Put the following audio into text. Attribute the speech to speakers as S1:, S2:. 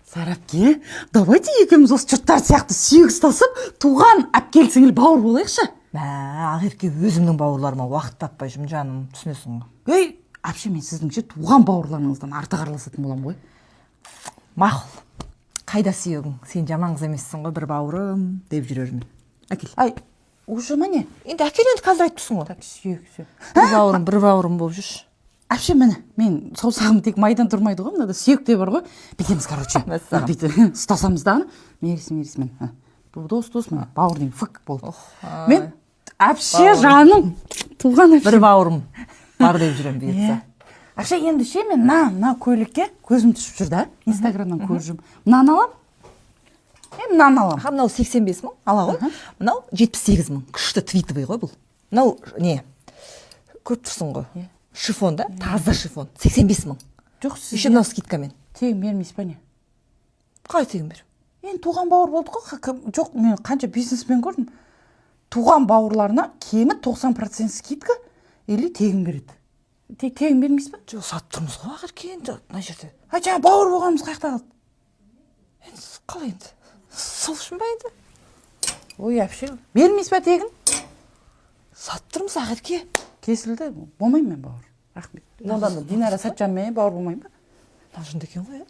S1: Сарапке, давайте екеуміз осы жұрттар сияқты сүйек ұстасып, туған әпкелі сіңілі бауыр болайықшы.
S2: Ақерке өзімнің бауырларыма уақыт таппай жүрмін жаным, түсінесің ғой.
S1: Ей, әпше мен сіздіңше туған бауырларыңыздан артық араласатын боламын ғой.
S2: Мақұл. Қайда сүйегің? Сен жаман қыз емессің ғой, бір бауырым деп жүрермін. Әкел.
S1: Ай, уже міне.
S2: Енді әкел, енді қазір айтып тұрсың ғой.
S1: Так, сүйек.
S2: Бір бауырым болып жүрші.
S1: Әпше міне, мен саусағым тек майдан тұрмайды ғой, мынада сүйек те бар ғой. Бітеміз, короче. Бүйтіп ұстасамыз дағы. Меріс мен. Дос, мен бауыр деймін, фык болды. Мен әпше жаным, туған әпше.
S2: Бір бауырым бар деп жүремін бұйыртса.
S1: Әпше енді ше мен мына көйлекке көзім түсіп жүр да, Инстаграмнан көріп жүрмін. Мынаны алам? Мынаны алам.
S2: Мынау 85 мың, ала ғой. Мынау 78 мың. Күшті твитовый ғой бұл. Мынау не? Көріп тұрсың ғой. Шифон да, таза шифон. 85 мың.
S1: Жоқ, сіз.
S2: Еще мынау скидкамен.
S1: Тегін бермейсіз ба не?
S2: Қалай тегін бер?
S1: Енді туған бауыр болды ғой. Жоқ, мен қанша бизнесмен көрдім. Туған бауырларына кемі 90% скидка или тегін береді. Тегін бермейсіз ба?
S2: Жоқ, сатып тұрмыз ғой, Ақерке, енді мына жерде.
S1: Жаңа бауыр болғанымыз қаяқта қалды?
S2: Енді қалай енді? Сол үшін ба енді?
S1: Ой, әпше, бермейсіз ба тегін?
S2: Сатып тұрмыз, Ақерке.
S1: Кесілді, болмаймын мен бауыр. Рахмет. Онда Динара Сәтжанмен бауыр болмаймын ба?
S2: Мына жынды екен ғой,